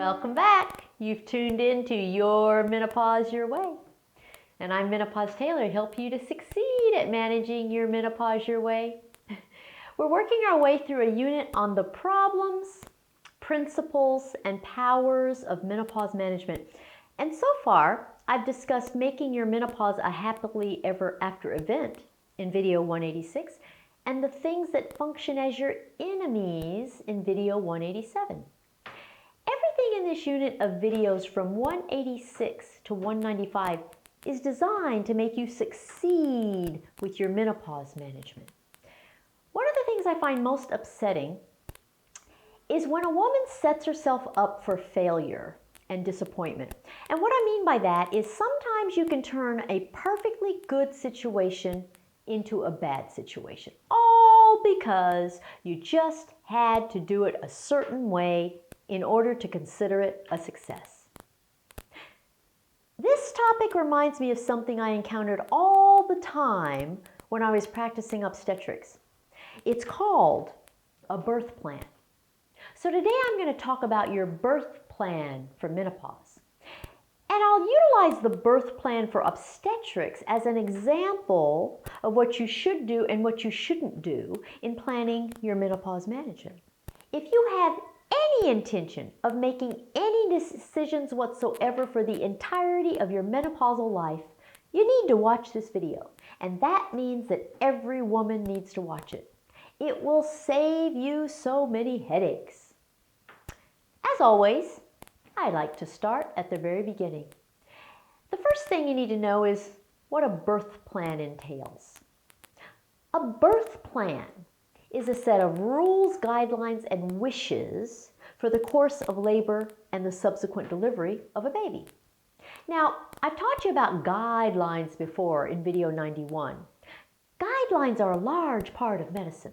Welcome back. You've tuned in to Your Menopause Your Way. And I'm Menopause Taylor, to help you to succeed at managing your menopause your way. We're working our way through a unit on the problems, principles, and powers of menopause management. And so far, I've discussed making your menopause a happily ever after event in video 186, and the things that function as your enemies in video 187. Everything in this unit of videos from 186 to 195 is designed to make you succeed with your menopause management. One of the things I find most upsetting is when a woman sets herself up for failure and disappointment. And what I mean by that is sometimes you can turn a perfectly good situation into a bad situation, all because you just had to do it a certain way in order to consider it a success. This topic reminds me of something I encountered all the time when I was practicing obstetrics. It's called a birth plan. So today I'm going to talk about your birth plan for menopause. And I'll utilize the birth plan for obstetrics as an example of what you should do and what you shouldn't do in planning your menopause management. If you have any intention of making any decisions whatsoever for the entirety of your menopausal life, you need to watch this video. And that means that every woman needs to watch it. It will save you so many headaches. As always, I like to start at the very beginning. The first thing you need to know is what a birth plan entails. A birth plan is a set of rules, guidelines, and wishes for the course of labor and the subsequent delivery of a baby. Now, I've taught you about guidelines before in video 91. Guidelines are a large part of medicine.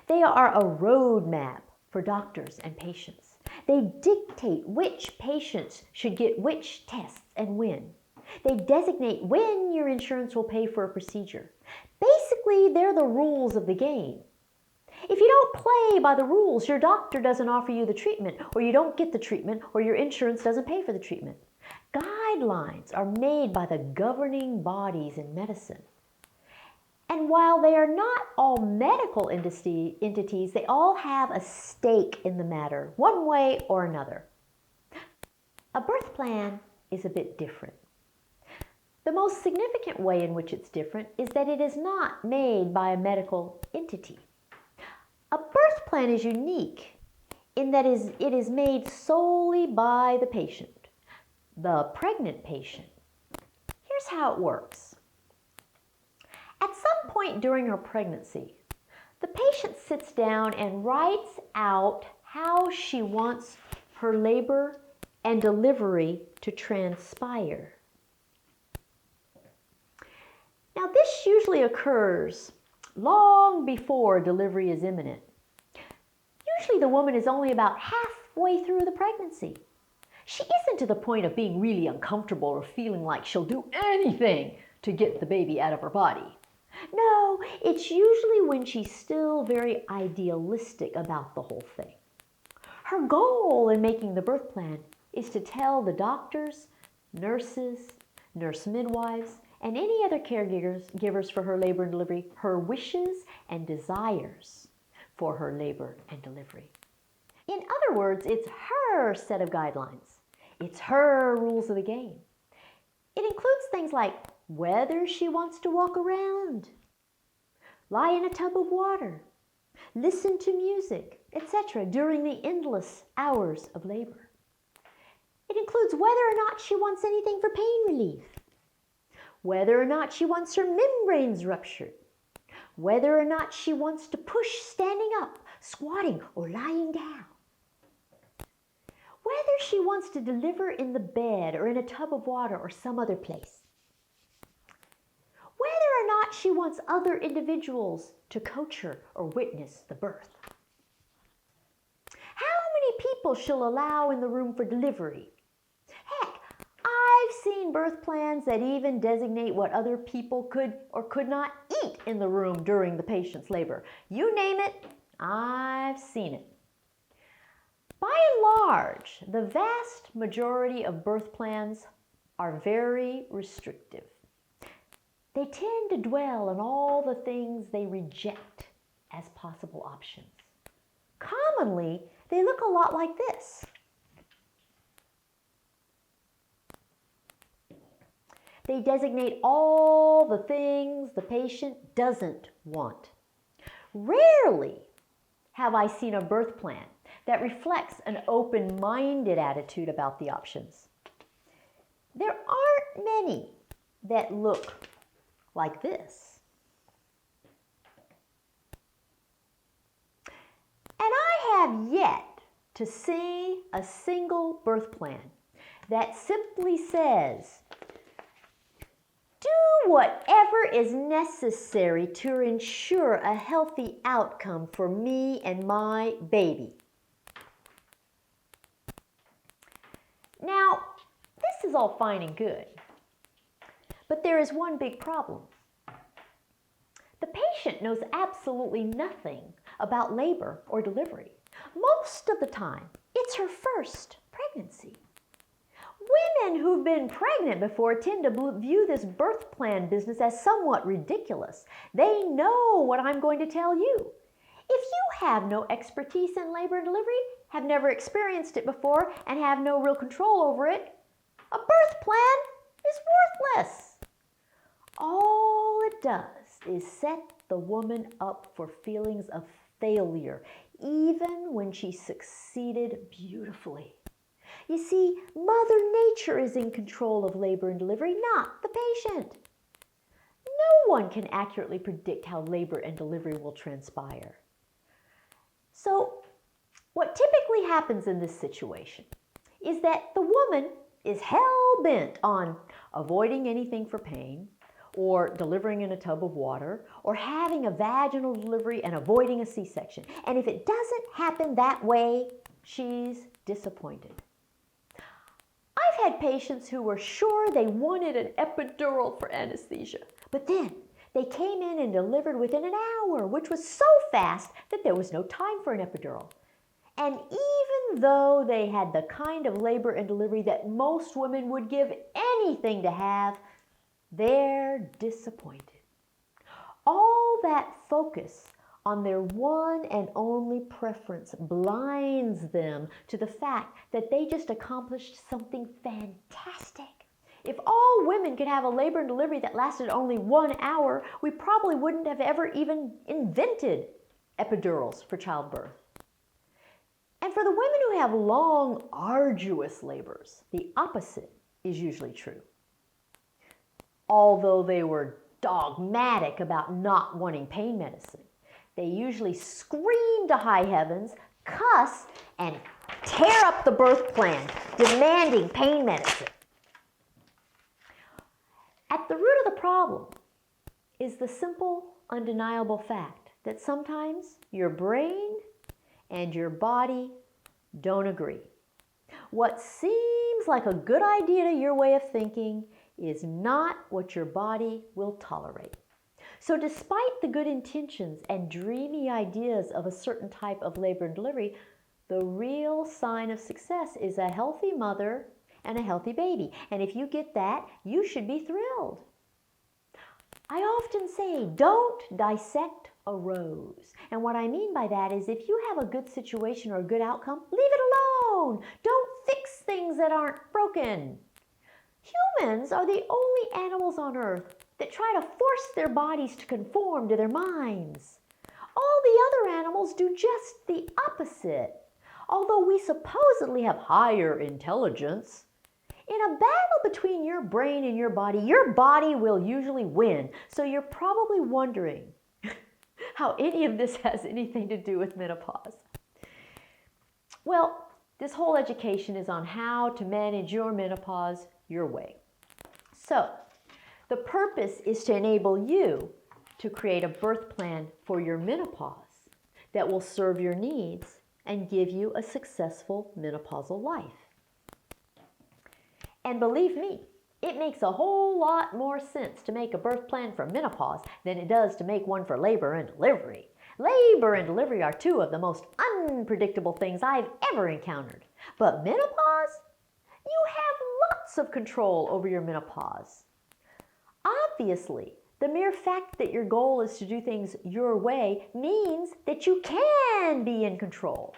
They are a roadmap for doctors and patients. They dictate which patients should get which tests and when. They designate when your insurance will pay for a procedure. Basically, they're the rules of the game. If you don't play by the rules, your doctor doesn't offer you the treatment, or you don't get the treatment, or your insurance doesn't pay for the treatment. Guidelines are made by the governing bodies in medicine. And while they are not all medical entities, they all have a stake in the matter, one way or another. A birth plan is a bit different. The most significant way in which it's different is that it is not made by a medical entity. A birth plan is unique in that it is made solely by the patient, the pregnant patient. Here's how it works. At some point during her pregnancy, the patient sits down and writes out how she wants her labor and delivery to transpire. Now, this usually occurs long before delivery is imminent. Usually the woman is only about halfway through the pregnancy. She isn't to the point of being really uncomfortable or feeling like she'll do anything to get the baby out of her body. No, it's usually when she's still very idealistic about the whole thing. Her goal in making the birth plan is to tell the doctors, nurses, nurse midwives, and any other caregivers for her labor and delivery, her wishes and desires for her labor and delivery. In other words, it's her set of guidelines. It's her rules of the game. It includes things like whether she wants to walk around, lie in a tub of water, listen to music, etc. during the endless hours of labor. It includes whether or not she wants anything for pain relief, whether or not she wants her membranes ruptured, whether or not she wants to push standing up, squatting, or lying down, whether she wants to deliver in the bed or in a tub of water or some other place, whether or not she wants other individuals to coach her or witness the birth, how many people she'll allow in the room for delivery. Heck, I've seen birth plans that even designate what other people could or could not eat in the room during the patient's labor. You name it, I've seen it. By and large, the vast majority of birth plans are very restrictive. They tend to dwell on all the things they reject as possible options. Commonly, they look a lot like this. They designate all the things the patient doesn't want. Rarely have I seen a birth plan that reflects an open-minded attitude about the options. There aren't many that look like this. And I have yet to see a single birth plan that simply says, do whatever is necessary to ensure a healthy outcome for me and my baby. Now, this is all fine and good, but there is one big problem. The patient knows absolutely nothing about labor or delivery. Most of the time, it's her first pregnancy. Women who've been pregnant before tend to view this birth plan business as somewhat ridiculous. They know what I'm going to tell you. If you have no expertise in labor and delivery, have never experienced it before, and have no real control over it, a birth plan is worthless. All it does is set the woman up for feelings of failure, even when she succeeded beautifully. You see, Mother Nature is in control of labor and delivery, not the patient. No one can accurately predict how labor and delivery will transpire. So, what typically happens in this situation is that the woman is hell-bent on avoiding anything for pain, or delivering in a tub of water, or having a vaginal delivery and avoiding a C-section. And if it doesn't happen that way, she's disappointed. I've had patients who were sure they wanted an epidural for anesthesia, but then they came in and delivered within an hour, which was so fast that there was no time for an epidural. And even though they had the kind of labor and delivery that most women would give anything to have, they're disappointed. All that focus on their one and only preference blinds them to the fact that they just accomplished something fantastic. If all women could have a labor and delivery that lasted only 1 hour, we probably wouldn't have ever even invented epidurals for childbirth. And for the women who have long, arduous labors, the opposite is usually true. Although they were dogmatic about not wanting pain medicine, they usually scream to high heavens, cuss, and tear up the birth plan, demanding pain medicine. At the root of the problem is the simple, undeniable fact that sometimes your brain and your body don't agree. What seems like a good idea to your way of thinking is not what your body will tolerate. So despite the good intentions and dreamy ideas of a certain type of labor and delivery, the real sign of success is a healthy mother and a healthy baby. And if you get that, you should be thrilled. I often say, don't dissect a rose. And what I mean by that is if you have a good situation or a good outcome, leave it alone. Don't fix things that aren't broken. Humans are the only animals on earth that try to force their bodies to conform to their minds. All the other animals do just the opposite. Although we supposedly have higher intelligence, in a battle between your brain and your body will usually win. So you're probably wondering how any of this has anything to do with menopause. Well, this whole education is on how to manage your menopause your way. So, the purpose is to enable you to create a birth plan for your menopause that will serve your needs and give you a successful menopausal life. And believe me, it makes a whole lot more sense to make a birth plan for menopause than it does to make one for labor and delivery. Labor and delivery are two of the most unpredictable things I've ever encountered. But menopause? You have lots of control over your menopause. Obviously, the mere fact that your goal is to do things your way means that you can be in control,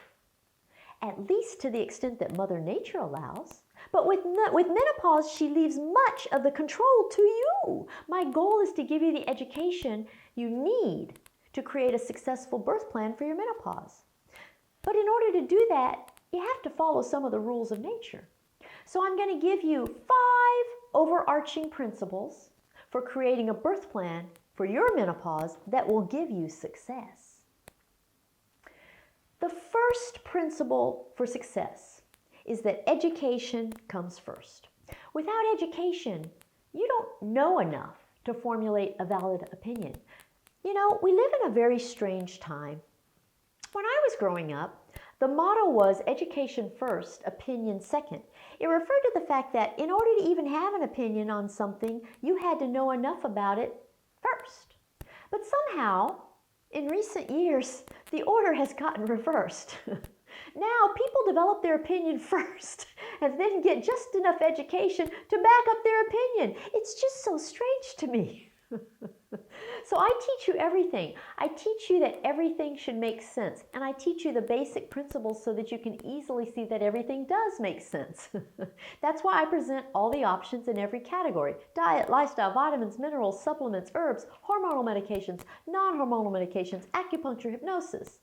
at least to the extent that Mother Nature allows. But with menopause, she leaves much of the control to you. My goal is to give you the education you need to create a successful birth plan for your menopause. But in order to do that, you have to follow some of the rules of nature. So I'm going to give you 5 overarching principles for creating a birth plan for your menopause that will give you success. The first principle for success is that education comes first. Without education, you don't know enough to formulate a valid opinion. You know, we live in a very strange time. When I was growing up, the motto was education first, opinion second. It referred to the fact that in order to even have an opinion on something, you had to know enough about it first. But somehow, in recent years, the order has gotten reversed. Now, people develop their opinion first and then get just enough education to back up their opinion. It's just so strange to me. So I teach you everything. I teach you that everything should make sense. And I teach you the basic principles so that you can easily see that everything does make sense. That's why I present all the options in every category: diet, lifestyle, vitamins, minerals, supplements, herbs, hormonal medications, non-hormonal medications, acupuncture, hypnosis.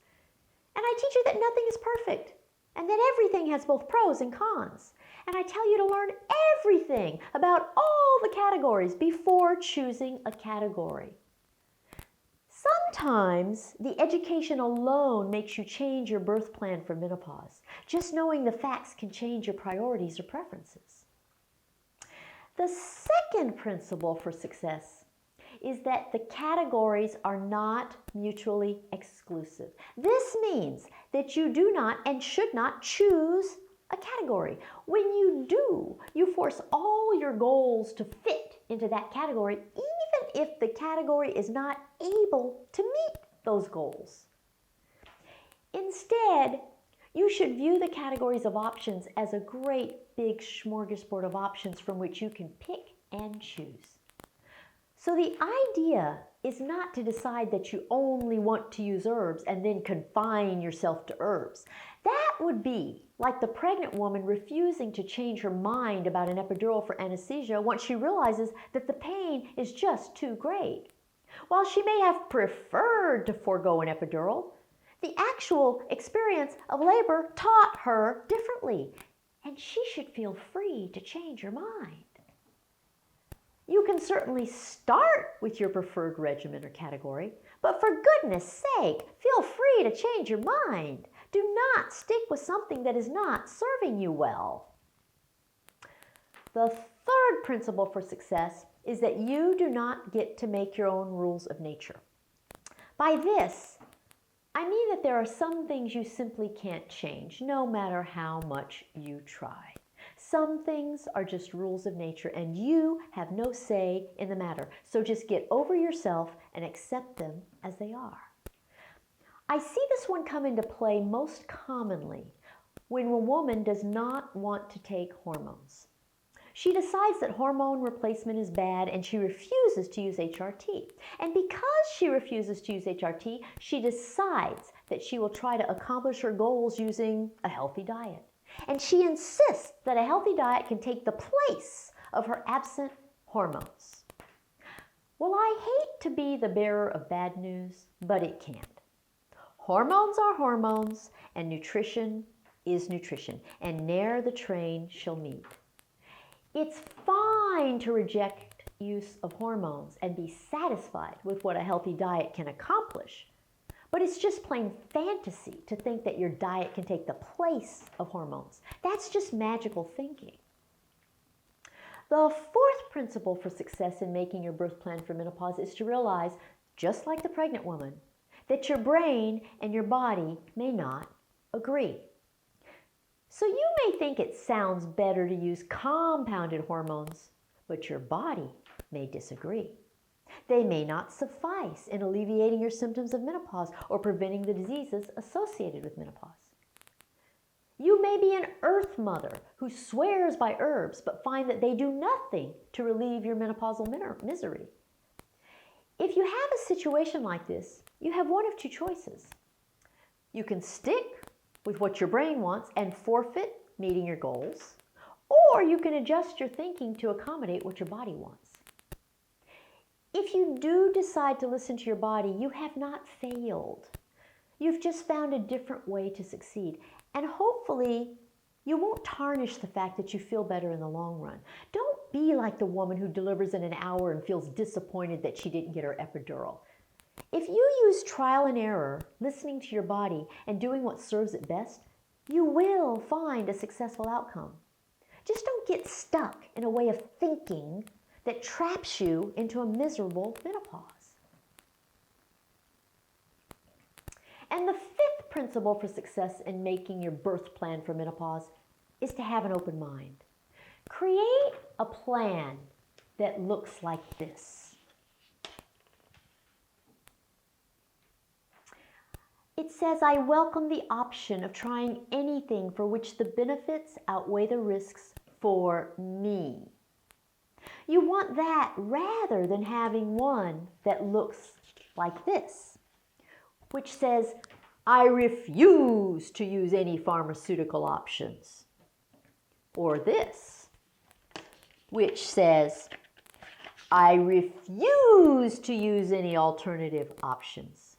And I teach you that nothing is perfect and that everything has both pros and cons. And I tell you to learn everything about all the categories before choosing a category. Sometimes the education alone makes you change your birth plan for menopause. Just knowing the facts can change your priorities or preferences. The second principle for success is that the categories are not mutually exclusive. This means that you do not and should not choose a category. When you do, you force all your goals to fit into that category, even if the category is not able to meet those goals. Instead, you should view the categories of options as a great big smorgasbord of options from which you can pick and choose. So the idea is not to decide that you only want to use herbs and then confine yourself to herbs. That would be like the pregnant woman refusing to change her mind about an epidural for anesthesia once she realizes that the pain is just too great. While she may have preferred to forego an epidural, the actual experience of labor taught her differently, and she should feel free to change her mind. You can certainly start with your preferred regimen or category, but for goodness sake, feel free to change your mind. Do not stick with something that is not serving you well. The third principle for success is that you do not get to make your own rules of nature. By this, I mean that there are some things you simply can't change, no matter how much you try. Some things are just rules of nature, and you have no say in the matter. So just get over yourself and accept them as they are. I see this one come into play most commonly when a woman does not want to take hormones. She decides that hormone replacement is bad and she refuses to use HRT. And because she refuses to use HRT, she decides that she will try to accomplish her goals using a healthy diet. And she insists that a healthy diet can take the place of her absent hormones. Well, I hate to be the bearer of bad news, but it can't. Hormones are hormones, and nutrition is nutrition, and ne'er the twain shall meet. It's fine to reject use of hormones and be satisfied with what a healthy diet can accomplish. But it's just plain fantasy to think that your diet can take the place of hormones. That's just magical thinking. The fourth principle for success in making your birth plan for menopause is to realize, just like the pregnant woman, that your brain and your body may not agree. So you may think it sounds better to use compounded hormones, but your body may disagree. They may not suffice in alleviating your symptoms of menopause or preventing the diseases associated with menopause. You may be an earth mother who swears by herbs but find that they do nothing to relieve your menopausal misery. If you have a situation like this, you have one of two choices. You can stick with what your brain wants and forfeit meeting your goals, or you can adjust your thinking to accommodate what your body wants. If you do decide to listen to your body, you have not failed. You've just found a different way to succeed. And hopefully, you won't tarnish the fact that you feel better in the long run. Don't be like the woman who delivers in an hour and feels disappointed that she didn't get her epidural. If you use trial and error, listening to your body, and doing what serves it best, you will find a successful outcome. Just don't get stuck in a way of thinking that traps you into a miserable menopause. And the fifth principle for success in making your birth plan for menopause is to have an open mind. Create a plan that looks like this. It says, I welcome the option of trying anything for which the benefits outweigh the risks for me. You want that rather than having one that looks like this, which says, I refuse to use any pharmaceutical options. Or this, which says, I refuse to use any alternative options.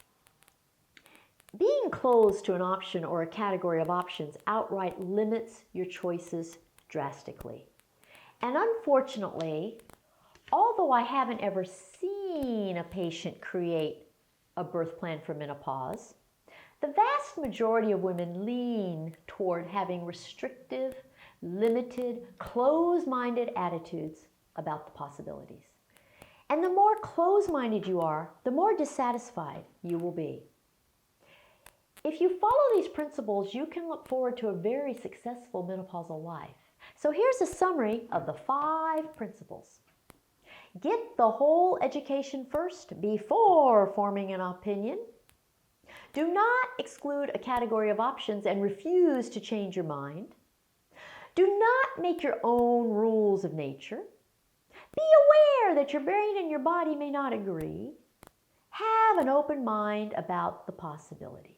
Being closed to an option or a category of options outright limits your choices drastically. And unfortunately, although I haven't ever seen a patient create a birth plan for menopause, the vast majority of women lean toward having restrictive, limited, closed-minded attitudes about the possibilities. And the more closed-minded you are, the more dissatisfied you will be. If you follow these principles, you can look forward to a very successful menopausal life. So here's a summary of the 5 principles. Get the whole education first before forming an opinion. Do not exclude a category of options and refuse to change your mind. Do not make your own rules of nature. Be aware that your brain and your body may not agree. Have an open mind about the possibilities.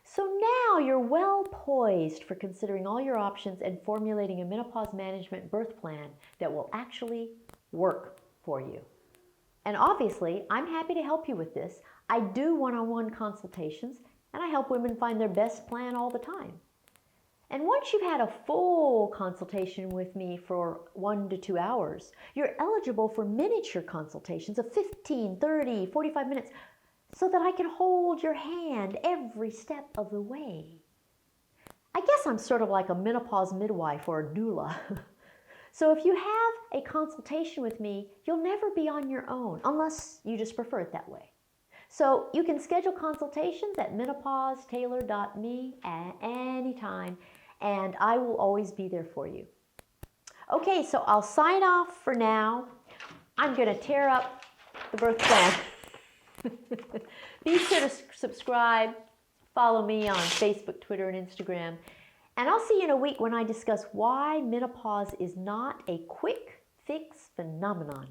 So now you're well poised for considering all your options and formulating a menopause management birth plan that will actually work for you. And obviously, I'm happy to help you with this. I do one-on-one consultations, and I help women find their best plan all the time. And once you've had a full consultation with me for 1 to 2 hours, you're eligible for miniature consultations of 15, 30, 45 minutes so that I can hold your hand every step of the way. I guess I'm sort of like a menopause midwife or a doula. So if you have a consultation with me, you'll never be on your own, unless you just prefer it that way. So you can schedule consultations at menopausetailor.me at any time, and I will always be there for you. Okay, so I'll sign off for now. I'm going to tear up the birth plan. Be sure to subscribe, follow me on Facebook, Twitter, and Instagram. And I'll see you in a week when I discuss why menopause is not a quick fix phenomenon.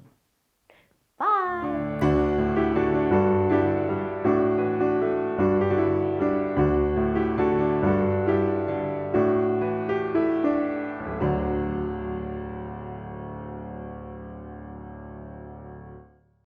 Bye!